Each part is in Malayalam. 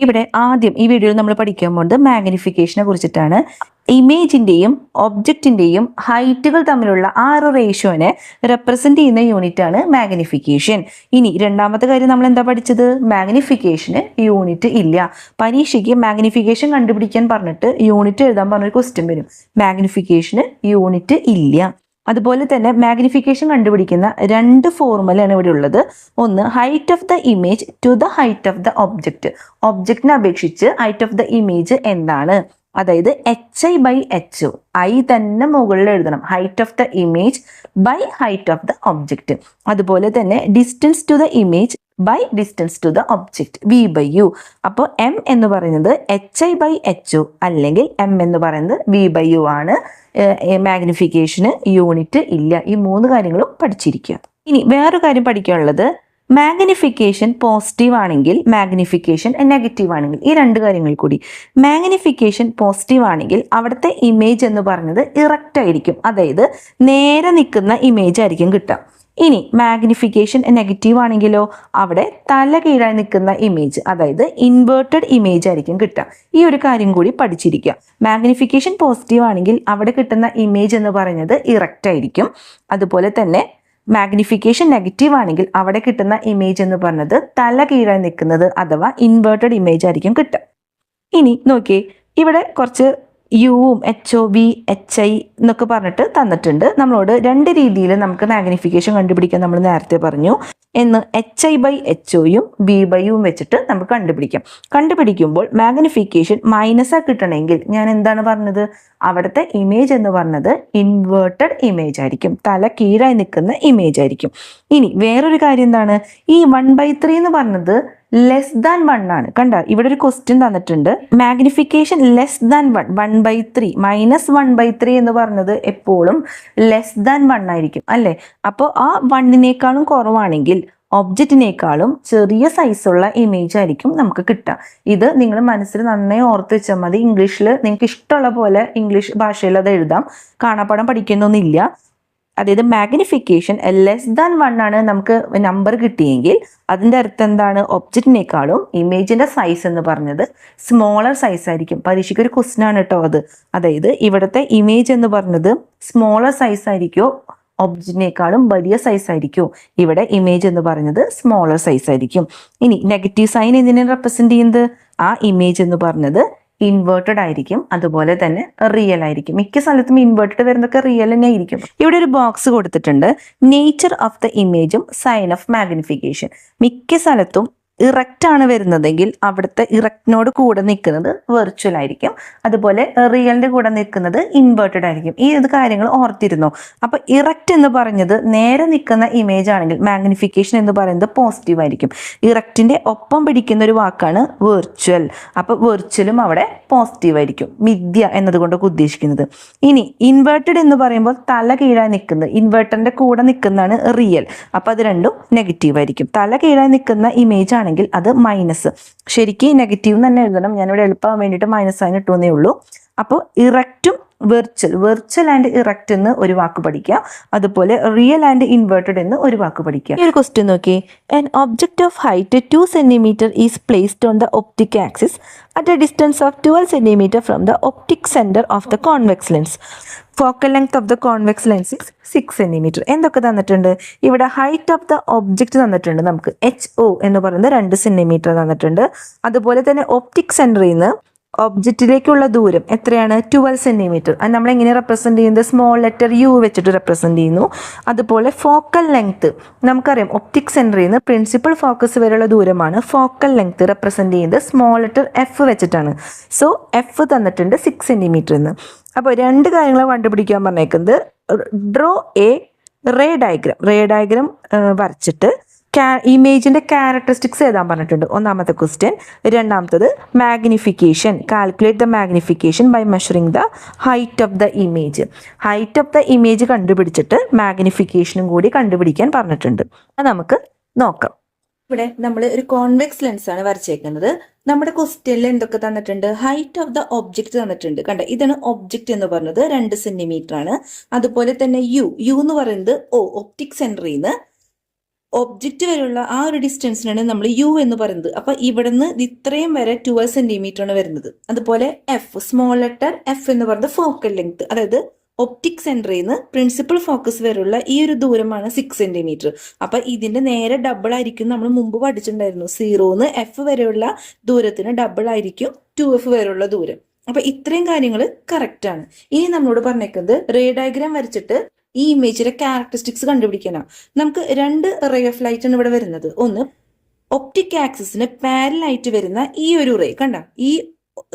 ഇവിടെ ആദ്യം ഈ വീഡിയോയിൽ നമ്മൾ പഠിക്കാൻ പോകുന്നത് മാഗ്നിഫിക്കേഷനെ കുറിച്ചിട്ടാണ്. ഇമേജിന്റെയും ഒബ്ജക്റ്റിന്റെയും ഹൈറ്റുകൾ തമ്മിലുള്ള ആ ഒരു റേഷ്യോനെ റെപ്രസെന്റ് ചെയ്യുന്ന യൂണിറ്റ് ആണ് മാഗ്നിഫിക്കേഷൻ. ഇനി രണ്ടാമത്തെ കാര്യം നമ്മൾ എന്താ പഠിച്ചത്? മാഗ്നിഫിക്കേഷന് യൂണിറ്റ് ഇല്ല. പരീക്ഷയ്ക്ക് മാഗ്നിഫിക്കേഷൻ കണ്ടുപിടിക്കാൻ പറഞ്ഞിട്ട് യൂണിറ്റ് എഴുതാൻ പറഞ്ഞൊരു ക്വസ്റ്റ്യൻ വരും. മാഗ്നിഫിക്കേഷന് യൂണിറ്റ് ഇല്ല. അതുപോലെ തന്നെ മാഗ്നിഫിക്കേഷൻ കണ്ടുപിടിക്കുന്ന രണ്ട് ഫോർമുലയാണ് ഇവിടെ ഉള്ളത്. ഒന്ന് height of the image to the height of the object. ഒബ്ജക്റ്റിനെ അപേക്ഷിച്ച് ഹൈറ്റ് ഓഫ് ദ ഇമേജ് എന്താണ്? അതായത് HI/H. ഐ തന്നെ മുകളിൽ എഴുതണം. Height of the image by height of the object. അതുപോലെ തന്നെ distance to the image by distance to the object V/U. അപ്പോൾ M എന്ന് പറയുന്നത് HI/H അല്ലെങ്കിൽ M എന്ന് പറയുന്നത് V/U ആണ്. മാഗ്നിഫിക്കേഷന് യൂണിറ്റ് ഇല്ല. ഈ മൂന്ന് കാര്യങ്ങളും പഠിച്ചിരിക്കുക. ഇനി വേറൊരു കാര്യം പഠിക്കാനുള്ളത്, മാഗ്നിഫിക്കേഷൻ പോസിറ്റീവ് ആണെങ്കിൽ മാഗ്നിഫിക്കേഷൻ നെഗറ്റീവ് ആണെങ്കിൽ, ഈ രണ്ട് കാര്യങ്ങൾ കൂടി. മാഗ്നിഫിക്കേഷൻ പോസിറ്റീവ് ആണെങ്കിൽ അവിടുത്തെ ഇമേജ് എന്ന് പറയുന്നത് ഇറക്റ്റ് ആയിരിക്കും, അതായത് നേരെ നിൽക്കുന്ന ഇമേജ് ആയിരിക്കും കിട്ടുക. ഇനി മാഗ്നിഫിക്കേഷൻ നെഗറ്റീവ് ആണെങ്കിലോ അവിടെ തല കീഴായി നിൽക്കുന്ന ഇമേജ്, അതായത് ഇൻവേർട്ടഡ് ഇമേജ് ആയിരിക്കും കിട്ടുക. ഈ ഒരു കാര്യം കൂടി പഠിച്ചിരിക്കുക. മാഗ്നിഫിക്കേഷൻ പോസിറ്റീവ് ആണെങ്കിൽ അവിടെ കിട്ടുന്ന ഇമേജ് എന്ന് പറയുന്നത് ഇറക്റ്റ് ആയിരിക്കും. അതുപോലെ തന്നെ മാഗ്നിഫിക്കേഷൻ നെഗറ്റീവ് ആണെങ്കിൽ അവിടെ കിട്ടുന്ന ഇമേജ് എന്ന് പറഞ്ഞത് തല കീഴായി നിൽക്കുന്നത് അഥവാ ഇൻവേർട്ടഡ് ഇമേജ് ആയിരിക്കും കിട്ടുക. ഇനി നോക്കിയേ, ഇവിടെ കുറച്ച് യുവും HO V HI എന്നൊക്കെ പറഞ്ഞിട്ട് തന്നിട്ടുണ്ട്. നമ്മളോട് രണ്ട് രീതിയിൽ നമുക്ക് മാഗ്നിഫിക്കേഷൻ കണ്ടുപിടിക്കാൻ നമ്മൾ നേരത്തെ പറഞ്ഞു. എന്ന് HI/HOയും V/Uവും വെച്ചിട്ട് നമുക്ക് കണ്ടുപിടിക്കാം. കണ്ടുപിടിക്കുമ്പോൾ മാഗ്നിഫിക്കേഷൻ മൈനസ് കിട്ടണമെങ്കിൽ ഞാൻ എന്താണ് പറഞ്ഞത്? അവിടുത്തെ ഇമേജ് എന്ന് പറഞ്ഞത് ഇൻവേർട്ടഡ് ഇമേജ് ആയിരിക്കും, തല കീഴായി നിൽക്കുന്ന ഇമേജ് ആയിരിക്കും. ഇനി വേറൊരു കാര്യം എന്താണ്? ഈ 1/3 എന്ന് പറഞ്ഞത് ലെസ് ദാൻ 1 ആണ്. കണ്ട, ഇവിടെ ഒരു ക്വസ്റ്റ്യൻ തന്നിട്ടുണ്ട്. മാഗ്നിഫിക്കേഷൻ ലെസ് ദാൻ 1, 1/3 മൈനസ് 1/3 എന്ന് പറഞ്ഞത് എപ്പോഴും ലെസ് ദാൻ 1 ആയിരിക്കും അല്ലേ? അപ്പോൾ ആ 1നേക്കാളും കുറവാണെങ്കിൽ ഒബ്ജക്റ്റിനേക്കാളും ചെറിയ സൈസുള്ള ഇമേജ് ആയിരിക്കും നമുക്ക് കിട്ടുക. ഇത് നിങ്ങൾ മനസ്സിൽ നന്നായി ഓർത്ത് വെച്ചാൽ മതി. ഇംഗ്ലീഷിൽ നിങ്ങൾക്ക് ഇഷ്ടമുള്ള പോലെ ഇംഗ്ലീഷ് ഭാഷയിൽ അത് എഴുതാം. കാണാപ്പാഠം പഠിക്കുന്നൊന്നുമില്ല. അതായത് മാഗ്നിഫിക്കേഷൻ ലെസ് ദാൻ 1 ആണ് നമുക്ക് നമ്പർ കിട്ടിയെങ്കിൽ അതിൻ്റെ അർത്ഥം എന്താണ്? ഒബ്ജക്റ്റിനേക്കാളും ഇമേജിന്റെ സൈസ് എന്ന് പറഞ്ഞത് സ്മോളർ സൈസ് ആയിരിക്കും. പരീക്ഷയ്ക്ക് ഒരു ക്വസ്റ്റ്യൻ ആണ് കേട്ടോ അത്. അതായത് ഇവിടുത്തെ ഇമേജ് എന്ന് പറഞ്ഞത് സ്മോളർ സൈസ് ആയിരിക്കുമോ ഒബ്ജക്റ്റിനേക്കാളും വലിയ സൈസ് ആയിരിക്കും? ഇവിടെ ഇമേജ് എന്ന് പറയുന്നത് സ്മോളർ സൈസ് ആയിരിക്കും. ഇനി നെഗറ്റീവ് സൈൻ എന്തിനാണ് റെപ്രസെന്റ് ചെയ്യുന്നത്? ആ ഇമേജ് എന്ന് പറഞ്ഞത് ഇൻവേർട്ടഡ് ആയിരിക്കും, അതുപോലെ തന്നെ റിയൽ ആയിരിക്കും. മിക്ക സ്ഥലത്തും ഇൻവേർട്ടഡ് വരുന്നതൊക്കെ റിയൽ തന്നെ ആയിരിക്കും. ഇവിടെ ഒരു ബോക്സ് കൊടുത്തിട്ടുണ്ട്, നേച്ചർ ഓഫ് ദ ഇമേജും സൈൻ ഓഫ് മാഗ്നിഫിക്കേഷൻ. മിക്ക സ്ഥലത്തും ഇറക്റ്റ് ആണ് വരുന്നതെങ്കിൽ അവിടുത്തെ ഇറക്റ്റിനോട് കൂടെ നിൽക്കുന്നത് വെർച്വൽ ആയിരിക്കും, അതുപോലെ റിയലിന്റെ കൂടെ നിൽക്കുന്നത് ഇൻവേർട്ടഡ് ആയിരിക്കും. ഈ ഇത് കാര്യങ്ങൾ ഓർത്തിരുന്നോ? അപ്പൊ ഇറക്റ്റ് എന്ന് പറഞ്ഞത് നേരെ നിൽക്കുന്ന ഇമേജ് ആണെങ്കിൽ മാഗ്നിഫിക്കേഷൻ എന്ന് പറയുന്നത് പോസിറ്റീവ് ആയിരിക്കും. ഇറക്റ്റിന്റെ ഒപ്പം പിടിക്കുന്ന ഒരു വാക്കാണ് വെർച്വൽ. അപ്പൊ വെർച്വലും അവിടെ പോസിറ്റീവ് ആയിരിക്കും, മിഥ്യ എന്നതുകൊണ്ടൊക്കെ ഉദ്ദേശിക്കുന്നത്. ഇനി ഇൻവേർട്ടഡ് എന്ന് പറയുമ്പോൾ തല കീഴായി നിൽക്കുന്നത്, ഇൻവേർട്ടറിന്റെ കൂടെ നിൽക്കുന്നതാണ് റിയൽ. അപ്പൊ അത് രണ്ടും നെഗറ്റീവ് ആയിരിക്കും. തല കീഴായി നിൽക്കുന്ന ഇമേജ് ആണെങ്കിൽ അത് മൈനസ്. ശരിക്കും നെഗറ്റീവ് തന്നെ എഴുതണം, ഞാനിവിടെ എളുപ്പമാകാൻ വേണ്ടിയിട്ട് മൈനസ് ആയി ഇട്ടുവന്നേ ഉള്ളൂ. അപ്പോൾ ഇറക്റ്റും വെർച്വൽ ആൻഡ് ഇറക്റ്റ് എന്ന് ഒരു വാക്ക് പഠിക്കുക, അതുപോലെ റിയൽ ആൻഡ് ഇൻവേർട്ടഡ് എന്ന് ഒരു വാക്ക് പഠിക്കുക. ഈ ഒരു ക്വസ്റ്റ്യൻ നോക്കി, an object of height 2 cm is placed on the optic axis at a distance of 12 cm from the optic center of the convex lens. Focal length of the convex lens is 6 cm. എന്തൊക്കെ തന്നിട്ടുണ്ട്? ഇവിടെ ഹൈറ്റ് ഓഫ് ദ ഒബ്ജക്റ്റ് തന്നിട്ടുണ്ട്. നമുക്ക് HO എന്ന് പറയുന്നത് 2 cm തന്നിട്ടുണ്ട്. അതുപോലെ തന്നെ ഒപ്റ്റിക് സെന്ററിൽ നിന്ന് ഒബ്ജക്റ്റിലേക്കുള്ള ദൂരം എത്രയാണ്? 12 cm. അത് നമ്മൾ എങ്ങനെ റെപ്രസെന്റ് ചെയ്യുന്നത്? സ്മോൾ ലെറ്റർ U വെച്ചിട്ട് റെപ്രസെന്റ് ചെയ്യുന്നു. അതുപോലെ ഫോക്കൽ ലെങ്ത് നമുക്കറിയാം, ഒപ്റ്റിക് സെന്ററിൽ നിന്ന് പ്രിൻസിപ്പൽ ഫോക്കസ് വരെയുള്ള ദൂരമാണ് ഫോക്കൽ ലെങ്ത് റെപ്രസെന്റ് ചെയ്യുന്നത് സ്മോൾ ലെറ്റർ F വെച്ചിട്ടാണ്. സോ F തന്നിട്ടുണ്ട് 6 cm എന്ന്. അപ്പോൾ രണ്ട് കാര്യങ്ങൾ കണ്ടുപിടിക്കാൻ പറഞ്ഞേക്കുന്നത്, ഡ്രോ എ റേ ഡയഗ്രാം വരച്ചിട്ട് ഇമേജിന്റെ ക്യാരക്ടറിസ്റ്റിക്സ് എഴുതാൻ പറഞ്ഞിട്ടുണ്ട്. ഒന്നാമത്തെ ക്വസ്റ്റ്യൻ. രണ്ടാമത്തത് magnification, calculate the magnification by measuring the height of the image. Height of the image കണ്ടുപിടിച്ചിട്ട് മാഗ്നിഫിക്കേഷനും കൂടി കണ്ടുപിടിക്കാൻ പറഞ്ഞിട്ടുണ്ട്. അത് നമുക്ക് നോക്കാം. ഇവിടെ നമ്മൾ ഒരു കോൺവെക്സ് ലെൻസ് ആണ് വരച്ചേക്കുന്നത്. നമ്മുടെ ക്വസ്റ്റ്യനിൽ എന്തൊക്കെ തന്നിട്ടുണ്ട്? ഹൈറ്റ് ഓഫ് ദ ഒബ്ജക്റ്റ് തന്നിട്ടുണ്ട്. കണ്ട, ഇതാണ് ഒബ്ജക്റ്റ് എന്ന് പറഞ്ഞത് 2 cm ആണ്. അതുപോലെ തന്നെ യു എന്ന് പറയുന്നത് ഒപ്റ്റിക് സെന്ററിൽ നിന്ന് ഒബ്ജക്റ്റ് വരെയുള്ള ആ ഒരു ഡിസ്റ്റൻസിനാണ് നമ്മൾ യു എന്ന് പറയുന്നത്. അപ്പൊ ഇവിടുന്ന് ഇത്രയും വരെ 12 സെന്റിമീറ്റർ ആണ് വരുന്നത്. അതുപോലെ എഫ്, സ്മോൾ ലെറ്റർ എഫ് എന്ന് പറയുന്നത് ഫോക്കൽ ലെങ്ത്, അതായത് ഒപ്റ്റിക് സെന്ററിൽ നിന്ന് പ്രിൻസിപ്പൽ ഫോക്കസ് വരെയുള്ള ഈ ഒരു ദൂരമാണ് 6 സെന്റിമീറ്റർ. അപ്പൊ ഇതിന്റെ നേരെ ഡബിൾ ആയിരിക്കും, നമ്മൾ മുമ്പ് പഠിച്ചിട്ടുണ്ടായിരുന്നു, 0 എഫ് വരെയുള്ള ദൂരത്തിന് ഡബിൾ ആയിരിക്കും 2F വരെയുള്ള ദൂരം. അപ്പൊ ഇത്രയും കാര്യങ്ങൾ കറക്റ്റ് ആണ്. ഇനി നമ്മളോട് പറഞ്ഞേക്കുന്നത് റേ ഡയഗ്രാം വരച്ചിട്ട് ഈ ഇമേജിലെ ക്യാരക്ടറിസ്റ്റിക്സ് കണ്ടുപിടിക്കാനാണ്. നമുക്ക് 2 റേ ഓഫ് ലൈറ്റ് ആണ് ഇവിടെ വരുന്നത്. ഒന്ന് ഒപ്റ്റിക് ആക്സിസിന് പാരലായിട്ട് വരുന്ന ഈ ഒരു റേ കണ്ട,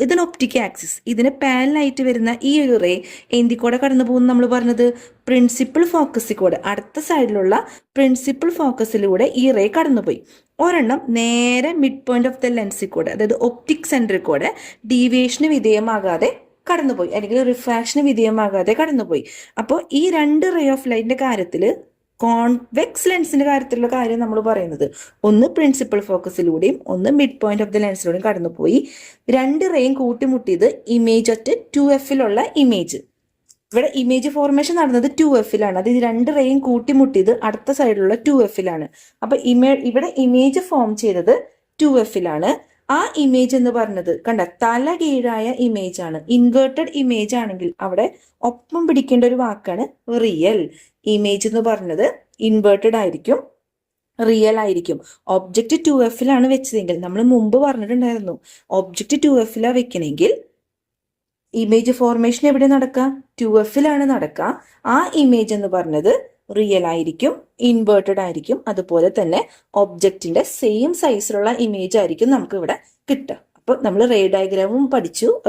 ഇതിന് ഒപ്റ്റിക് ആക്സിസ്, ഇതിന് പാരലായിട്ട് വരുന്ന ഈ ഒരു റേ എന്തി കൂടെ കടന്നു പോകുന്നു നമ്മൾ പറഞ്ഞത്, പ്രിൻസിപ്പൽ ഫോക്കസിൽ കൂടെ, അടുത്ത സൈഡിലുള്ള പ്രിൻസിപ്പൽ ഫോക്കസിലൂടെ ഈ റേ കടന്നുപോയി. ഒരെണ്ണം നേരെ മിഡ് പോയിന്റ് ഓഫ് ദ ലെൻസിൽ കൂടെ, അതായത് ഒപ്റ്റിക് സെന്ററിൽ കൂടെ ഡീവിയേഷന് വിധേയമാകാതെ കടന്നുപോയി, അല്ലെങ്കിൽ റിഫ്രാക്ഷന് വിധേയമാകാതെ കടന്നുപോയി. അപ്പോൾ ഈ 2 റേ ഓഫ് ലൈറ്റിന്റെ കാര്യത്തിൽ കോൺവെക്സ് ലെൻസിന്റെ കാര്യത്തിലുള്ള കാര്യം നമ്മൾ പറയുന്നത്, ഒന്ന് പ്രിൻസിപ്പൽ ഫോക്കസിലൂടെയും ഒന്ന് മിഡ് പോയിന്റ് ഓഫ് ദ ലെൻസിലൂടെയും കടന്നുപോയി. 2 റേയും കൂട്ടിമുട്ടിയത് ഇമേജ് അറ്റ് 2Fലുള്ള ഇമേജ്. ഇവിടെ ഇമേജ് ഫോർമേഷൻ നടന്നത് 2Fലാണ്. അത് 2 റേയും കൂട്ടിമുട്ടിയത് അടുത്ത സൈഡിലുള്ള 2Fലാണ്. അപ്പൊ ഇവിടെ ഇമേജ് ഫോം ചെയ്തത് 2Fലാണ്. ആ ഇമേജ് എന്ന് പറഞ്ഞത് കണ്ട, തല കീഴായ ഇമേജ് ആണ്. ഇൻവേർട്ടഡ് ഇമേജ് ആണെങ്കിൽ അവിടെ ഒപ്പം പിടിക്കേണ്ട ഒരു വാക്കാണ് റിയൽ. ഇമേജ് എന്ന് പറഞ്ഞത് ഇൻവേർട്ടഡ് ആയിരിക്കും, റിയൽ ആയിരിക്കും. ഒബ്ജക്റ്റ് 2Fലാണ് വെച്ചതെങ്കിൽ, നമ്മൾ മുമ്പ് പറഞ്ഞിട്ടുണ്ടായിരുന്നു, ഒബ്ജക്റ്റ് 2Fലാണ് വെക്കണമെങ്കിൽ ഇമേജ് ഫോർമേഷൻ എവിടെ നടക്കുക, 2Fലാണ് നടക്കുക. ആ ഇമേജ് എന്ന് പറഞ്ഞത് റിയൽ ആയിരിക്കും, ഇൻവേർട്ടഡ് ആയിരിക്കും. അതുപോലെ തന്നെ ഒബ്ജക്റ്റിന്റെ സെയിം സൈസിലുള്ള ഇമേജ് ആയിരിക്കും നമുക്ക് ഇവിടെ കിട്ടുക. അപ്പൊ നമ്മൾ റേ ഡയഗ്രാമും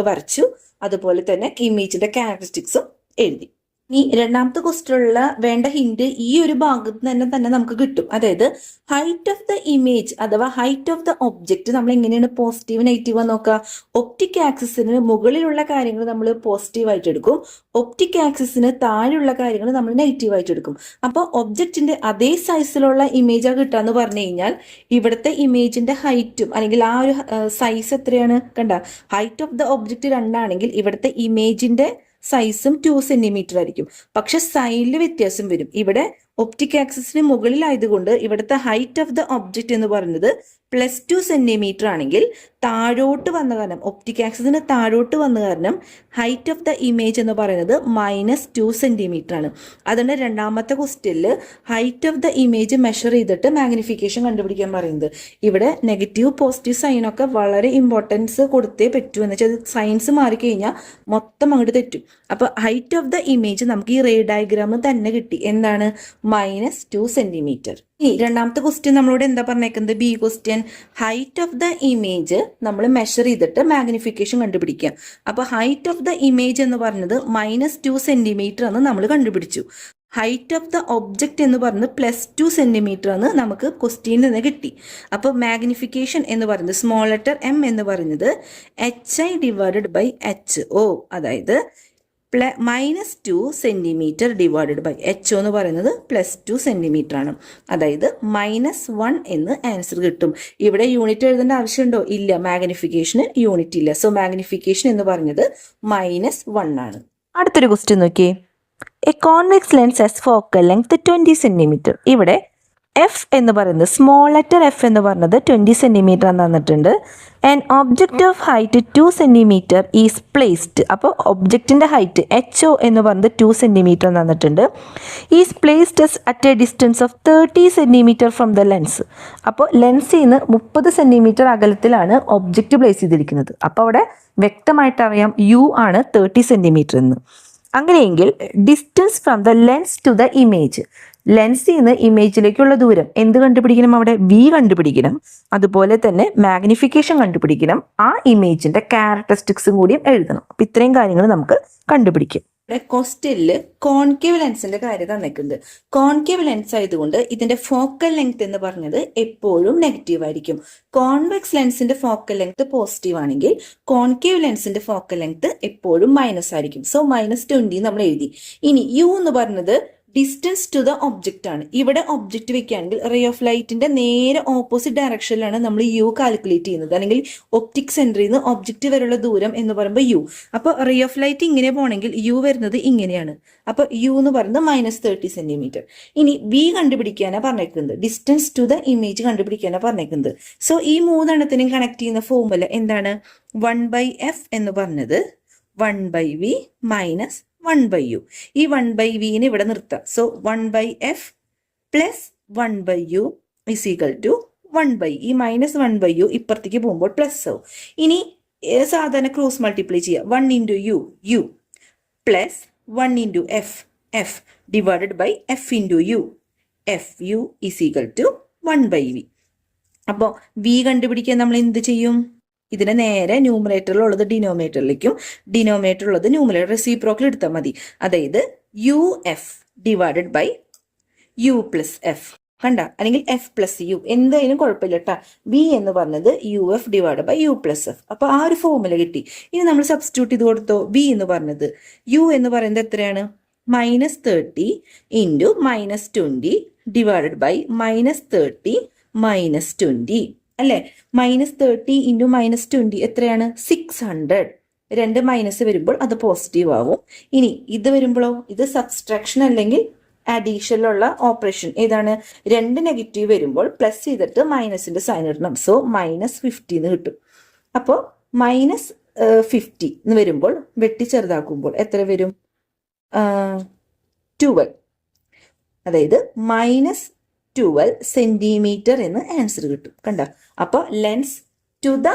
വരച്ചു, അതുപോലെ തന്നെ ഇമേജിന്റെ ക്യാരക്ടറിസ്റ്റിക്സും എഴുതി. ഈ രണ്ടാമത്തെ ക്വസ്റ്റ്യനിലുള്ള വേണ്ട ഹിന്റ് ഈ ഒരു ഭാഗത്ത് തന്നെ നമുക്ക് കിട്ടും. അതായത് ഹൈറ്റ് ഓഫ് ദ ഇമേജ് അഥവാ ഹൈറ്റ് ഓഫ് ദ ഒബ്ജക്റ്റ് നമ്മൾ എങ്ങനെയാണ് പോസിറ്റീവ് നെഗറ്റീവ് നോക്കുക. ഒപ്റ്റിക് ആക്സിസിന് മുകളിലുള്ള കാര്യങ്ങൾ നമ്മൾ പോസിറ്റീവ് ആയിട്ട് എടുക്കും, ഒപ്റ്റിക് ആക്സിസിന് താഴെയുള്ള കാര്യങ്ങൾ നമ്മൾ നെഗറ്റീവ് ആയിട്ട് എടുക്കും. അപ്പോൾ ഒബ്ജക്റ്റിന്റെ അതേ സൈസിലുള്ള ഇമേജാ കിട്ടാന്ന് പറഞ്ഞു കഴിഞ്ഞാൽ ഇവിടുത്തെ ഇമേജിന്റെ ഹൈറ്റും അല്ലെങ്കിൽ ആ ഒരു സൈസ് എത്രയാണ് കണ്ട, ഹൈറ്റ് ഓഫ് ദ ഒബ്ജക്റ്റ് 2 ആണെങ്കിൽ ഇവിടുത്തെ ഇമേജിന്റെ സൈസും 2 സെന്റിമീറ്റർ ആയിരിക്കും. പക്ഷെ സൈഡിൽ വ്യത്യാസം വരും. ഇവിടെ ഒപ്റ്റിക് ആക്സിസിന് മുകളിലായതുകൊണ്ട് ഇവിടുത്തെ ഹൈറ്റ് ഓഫ് ദ ഒബ്ജക്റ്റ് എന്ന് പറയുന്നത് +2 സെന്റിമീറ്റർ ആണെങ്കിൽ താഴോട്ട് വന്ന കാരണം, ഒപ്റ്റിക് ആക്സിസിന് താഴോട്ട് വന്ന കാരണം ഹൈറ്റ് ഓഫ് ദ ഇമേജ് എന്ന് പറയുന്നത് -2 സെന്റിമീറ്റർ ആണ്. അതുകൊണ്ട് രണ്ടാമത്തെ ക്വസ്റ്റ്യനിൽ height of the image measure ചെയ്തിട്ട് മാഗ്നിഫിക്കേഷൻ കണ്ടുപിടിക്കാൻ പറയുന്നത്. ഇവിടെ നെഗറ്റീവ് പോസിറ്റീവ് സൈനൊക്കെ വളരെ ഇമ്പോർട്ടൻസ് കൊടുത്തേ പറ്റൂ, എന്ന് വെച്ചാൽ സൈൻസ് മാറിക്കഴിഞ്ഞാൽ മൊത്തം അങ്ങോട്ട് തെറ്റും. അപ്പൊ ഹൈറ്റ് ഓഫ് ദ ഇമേജ് നമുക്ക് ഈ റേ ഡയഗ്രാം തന്നെ കിട്ടി, എന്താണ്, -2 സെന്റിമീറ്റർ. ഈ രണ്ടാമത്തെ ക്വസ്റ്റ്യൻ നമ്മളോട് എന്താ പറഞ്ഞേക്കുന്നത്, B question, height of the image നമ്മൾ മെഷർ ചെയ്തിട്ട് മാഗ്നിഫിക്കേഷൻ കണ്ടുപിടിക്കുക. അപ്പൊ ഹൈറ്റ് ഓഫ് ദ ഇമേജ് എന്ന് പറഞ്ഞത് -2 സെന്റിമീറ്റർ എന്ന് നമ്മൾ കണ്ടുപിടിച്ചു. ഹൈറ്റ് ഓഫ് ദ ഒബ്ജക്റ്റ് എന്ന് പറയുന്നത് +2 സെന്റിമീറ്റർ എന്ന് നമുക്ക് ക്വസ്റ്റ്യനിൽ നിന്ന് കിട്ടി. അപ്പോൾ മാഗ്നിഫിക്കേഷൻ എന്ന് പറയുന്നത് സ്മോൾ ലെറ്റർ M എന്ന് പറയുന്നത് HI/HO, അതായത് -2 സെന്റിമീറ്റർ ഡിവൈഡഡ് ബൈ HO എന്ന് പറയുന്നത് +2 സെന്റിമീറ്റർ ആണ്. അതായത് -1 എന്ന് ആൻസർ കിട്ടും. ഇവിടെ യൂണിറ്റ് എഴുതേണ്ട ആവശ്യമുണ്ടോ, ഇല്ല, മാഗ്നിഫിക്കേഷന് യൂണിറ്റ് ഇല്ല. സോ മാഗ്നിഫിക്കേഷൻ എന്ന് പറഞ്ഞത് -1 ആണ്. അടുത്തൊരു ക്വസ്റ്റ്യൻ നോക്കിയേ, A convex lens has focal length 20 centimetre. ഇവിടെ F എന്ന് പറയുന്നത് സ്മോൾ ലെറ്റർ F എന്ന് പറയുന്നത് 20 സെന്റിമീറ്റർ എന്ന് തന്നിട്ടുണ്ട്. And object of height 2 centimetre is placed. അപ്പോൾ ഒബ്ജക്റ്റിന്റെ ഹൈറ്റ് HO എന്ന് പറയുന്നത് 2 സെന്റിമീറ്റർ എന്ന് തന്നിട്ടുണ്ട്. Is placed at A distance of 30 centimetre from the lens. അപ്പോൾ ലെൻസിൽ നിന്ന് 30 സെന്റിമീറ്റർ അകലത്തിലാണ് ഒബ്ജക്റ്റ് പ്ലേസ് ചെയ്തിരിക്കുന്നത്. അപ്പോൾ അവിടെ വ്യക്തമായിട്ട് അറിയാം U ആണ് 30 സെന്റിമീറ്റർ എന്ന്. അങ്ങനെയെങ്കിൽ distance from the lens to the image, ലെൻസിൽ നിന്ന് ഇമേജിലേക്കുള്ള ദൂരം എന്ത് കണ്ടുപിടിക്കണം, അവിടെ V കണ്ടുപിടിക്കണം. അതുപോലെ തന്നെ മാഗ്നിഫിക്കേഷൻ കണ്ടുപിടിക്കണം. ആ ഇമേജിന്റെ ക്യാരക്ടറിസ്റ്റിക്സും കൂടിയും എഴുതണം. അപ്പൊ ഇത്രയും കാര്യങ്ങൾ നമുക്ക് കണ്ടുപിടിക്കാം. ഇവിടെ ക്വസ്റ്റ്യനില് കോൺകേവ് ലെൻസിന്റെ കാര്യം തന്നിട്ടുണ്ട്. കോൺകേവ് ലെൻസ് ആയതുകൊണ്ട് ഇതിന്റെ ഫോക്കൽ ലെങ്ത് എന്ന് പറഞ്ഞത് എപ്പോഴും നെഗറ്റീവ് ആയിരിക്കും. കോൺവെക്സ് ലെൻസിന്റെ ഫോക്കൽ ലെങ്ത് പോസിറ്റീവ് ആണെങ്കിൽ കോൺകേവ് ലെൻസിന്റെ ഫോക്കൽ ലെങ്ത് എപ്പോഴും മൈനസ് ആയിരിക്കും. സോ -20 നമ്മൾ എഴുതി. ഇനി U എന്ന് പറഞ്ഞത് ഡിസ്റ്റൻസ് ടു ദ ഒബ്ജക്റ്റ് ആണ്. ഇവിടെ ഒബ്ജക്റ്റ് വെക്കുകയാണെങ്കിൽ റേ ഓഫ് ലൈറ്റിന്റെ നേരെ ഓപ്പോസിറ്റ് ഡയറക്ഷനിലാണ് നമ്മൾ യു കാൽക്കുലേറ്റ് ചെയ്യുന്നത്, അല്ലെങ്കിൽ ഒപ്റ്റിക് സെന്ററിൽ നിന്ന് ഒബ്ജക്റ്റ് വരെയുള്ള ദൂരം എന്ന് പറയുമ്പോൾ യു. അപ്പോൾ റേ ഓഫ് ലൈറ്റ് ഇങ്ങനെ പോകണമെങ്കിൽ യു വരുന്നത് ഇങ്ങനെയാണ്. അപ്പോൾ യു എന്ന് പറയുന്നത് -30 സെന്റിമീറ്റർ. ഇനി വി കണ്ടുപിടിക്കാനാണ് പറഞ്ഞേക്കുന്നത്, ഡിസ്റ്റൻസ് ടു ദ ഇമേജ് കണ്ടുപിടിക്കാനാണ് പറഞ്ഞേക്കുന്നത്. സോ ഈ മൂന്നെണ്ണത്തിനും കണക്ട് ചെയ്യുന്ന ഫോർമുല എന്താണ്? 1/f എന്ന് പറഞ്ഞത് 1/v മൈനസ് 1/u. ഈ 1/v ഇവിടെ നിർത്താം. So 1/f plus 1/u is equal to 1/, ഈ -1/u ഇപ്പുറത്തേക്ക് പോകുമ്പോൾ പ്ലസ് ആവും. ഇനി സാധാരണ ക്രോസ് മൾട്ടിപ്ലൈ ചെയ്യുക. 1 into U U plus 1 into F F divided by F into U F U is equal to 1/v. അപ്പോൾ വി കണ്ടുപിടിക്കാൻ നമ്മൾ എന്ത് ചെയ്യും? ഇതിനെ നേരെ ന്യൂമറേറ്ററിലുള്ളത് ഡിനോമിനേറ്ററിലേക്കും ഡിനോമിനേറ്ററിലുള്ളത് ന്യൂമറേറ്റർ റെസിപ്രോക്കൽ എടുത്താൽ മതി. അതായത് U F divided by U plus F കണ്ട, അല്ലെങ്കിൽ എഫ് പ്ലസ് യു എന്തായാലും കുഴപ്പമില്ല കേട്ടാ. വി എന്ന് പറഞ്ഞത് U F divide by U plus F. അപ്പൊ ആ ഒരു ഫോർമുല കിട്ടി. ഇനി നമ്മൾ സബ്സ്റ്റിറ്റ്യൂട്ട് ചെയ്ത് കൊടുത്തോ. വി എന്ന് പറഞ്ഞത് യു എന്ന് പറയുന്നത് എത്രയാണ്? -30 ഇൻറ്റു -20 ഡിവൈഡഡ് ബൈ -30 -20 അല്ലേ? -30 ഇൻറ്റു -20 എത്രയാണ്? 600. 2 മൈനസ് വരുമ്പോൾ അത് പോസിറ്റീവ് ആവും. ഇനി ഇത് വരുമ്പോഴോ, ഇത് സബ്സ്ട്രാക്ഷൻ അല്ലെങ്കിൽ അഡീഷനിലുള്ള ഓപ്പറേഷൻ ഏതാണ്? 2 നെഗറ്റീവ് വരുമ്പോൾ പ്ലസ് ചെയ്തിട്ട് മൈനസിന്റെ സൈൻ ഇടണം. സോ -50 എന്ന് കിട്ടും. അപ്പോൾ -50 എന്ന് വരുമ്പോൾ വെട്ടി ചെറുതാക്കുമ്പോൾ എത്ര വരും? 12. അതായത് -12 സെന്റിമീറ്റർ എന്ന് ആൻസർ കിട്ടും. കണ്ട, അപ്പോൾ lens to the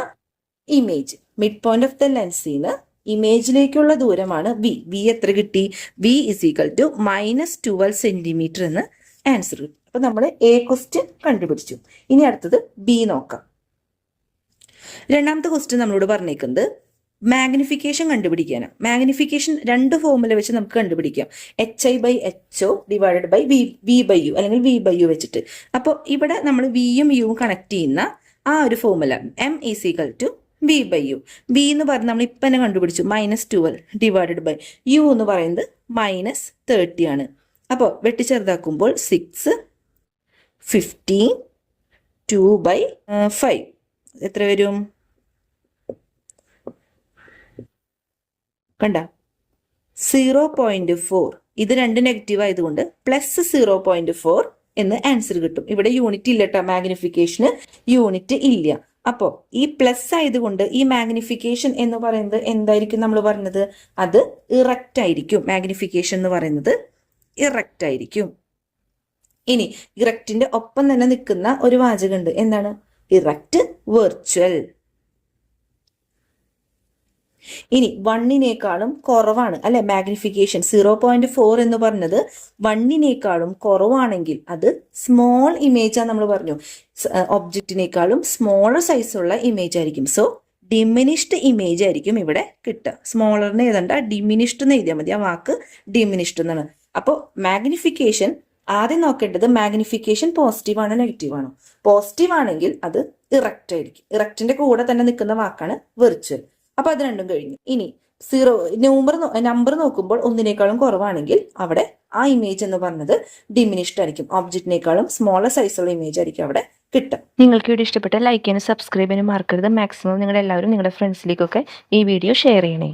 image, mid point of the ലെൻസിന് ഇമേജിലേക്കുള്ള ദൂരമാണ് വി. വി എത്ര കിട്ടി? V is equal to -12 centimetre എന്ന് ആൻസർ കിട്ടും. അപ്പൊ നമ്മൾ എ ക്വസ്റ്റ്യൻ കണ്ടുപിടിച്ചു. ഇനി അടുത്തത് ബി നോക്കാം. രണ്ടാമത്തെ ക്വസ്റ്റ്യൻ നമ്മളോട് പറഞ്ഞേക്കുന്നത് മാഗ്നിഫിക്കേഷൻ കണ്ടുപിടിക്കാനാണ്. മാഗ്നിഫിക്കേഷൻ 2 ഫോർമുല വെച്ച് നമുക്ക് കണ്ടുപിടിക്കാം. HI/HO ഡിവൈഡഡ് ബൈ V/U അല്ലെങ്കിൽ V/U വെച്ചിട്ട്. അപ്പോൾ ഇവിടെ നമ്മൾ വിയും യുവും കണക്ട് ചെയ്യുന്ന ആ ഒരു formula M is equal to V/U. V എന്ന് പറഞ്ഞ് നമ്മൾ ഇപ്പം തന്നെ കണ്ടുപിടിച്ചു, -12 ഡിവൈഡഡ് ബൈ യു എന്ന് പറയുന്നത് -30 ആണ്. അപ്പോൾ വെട്ടി ചെറുതാക്കുമ്പോൾ 6 15 2/5 എത്ര വരും? കണ്ട, 0.4. ഇത് 2 നെഗറ്റീവ് ആയതുകൊണ്ട് പ്ലസ് 0.4 എന്ന് ആൻസർ കിട്ടും. ഇവിടെ യൂണിറ്റ് ഇല്ല കേട്ടോ, മാഗ്നിഫിക്കേഷന് യൂണിറ്റ് ഇല്ല. അപ്പോൾ ഈ പ്ലസ് ആയതുകൊണ്ട് ഈ മാഗ്നിഫിക്കേഷൻ എന്ന് പറയുന്നത് എന്തായിരിക്കും നമ്മൾ പറഞ്ഞത്? അത് ഇറക്റ്റ് ആയിരിക്കും. മാഗ്നിഫിക്കേഷൻ എന്ന് പറയുന്നത് ഇറക്റ്റ് ആയിരിക്കും. ഇനി ഇറക്റ്റിന്റെ ഒപ്പം തന്നെ നിൽക്കുന്ന ഒരു വാചകമുണ്ട്. എന്താണ്? Erect virtual. ഇനി 1-നേക്കാളും കുറവാണ് അല്ലെ മാഗ്നിഫിക്കേഷൻ. 0.4 എന്ന് പറഞ്ഞത് 1-നേക്കാളും കുറവാണെങ്കിൽ അത് സ്മോൾ ഇമേജ് ആണ് നമ്മൾ പറഞ്ഞു. ഒബ്ജക്റ്റിനേക്കാളും സ്മോളർ സൈസുള്ള ഇമേജ് ആയിരിക്കും. സോ ഡിമിനിഷ്ഡ് ഇമേജ് ആയിരിക്കും ഇവിടെ കിട്ടുക. സ്മോളറിന് ഏതാണ്ട് ഡിമിനിഷ്ഡ് എന്ന് എഴുതിയാൽ മതി. ആ വാക്ക് ഡിമിനിഷ്ഡ് എന്നാണ്. അപ്പോൾ മാഗ്നിഫിക്കേഷൻ ആദ്യം നോക്കേണ്ടത് മാഗ്നിഫിക്കേഷൻ പോസിറ്റീവ് ആണോ നെഗറ്റീവ് ആണോ? പോസിറ്റീവ് ആണെങ്കിൽ അത് ഇറക്റ്റ് ആയിരിക്കും. ഇറക്റ്റിന്റെ കൂടെ തന്നെ നിൽക്കുന്ന വാക്കാണ് വെർച്വൽ. അപ്പൊ അത് രണ്ടും കഴിഞ്ഞു. ഇനി നമ്പർ നോക്കുമ്പോൾ 1-നേക്കാളും കുറവാണെങ്കിൽ അവിടെ ആ ഇമേജ് എന്ന് പറഞ്ഞത് ഡിമിനിഷ്ഡ് ആയിരിക്കും. ഒബ്ജക്റ്റിനേക്കാളും സ്മോളർ സൈസുള്ള ഇമേജ് ആയിരിക്കും അവിടെ കിട്ടും. നിങ്ങൾക്ക് വീഡിയോ ഇഷ്ടപ്പെട്ട ലൈക്ക് ചെയ്യാനും സബ്സ്ക്രൈബ് ചെയ്യാനും മറക്കരുത്. മാക്സിമം നിങ്ങൾ എല്ലാവരും നിങ്ങളുടെ ഫ്രണ്ട്സിലേക്കൊക്കെ ഈ വീഡിയോ ഷെയർ ചെയ്യണേ.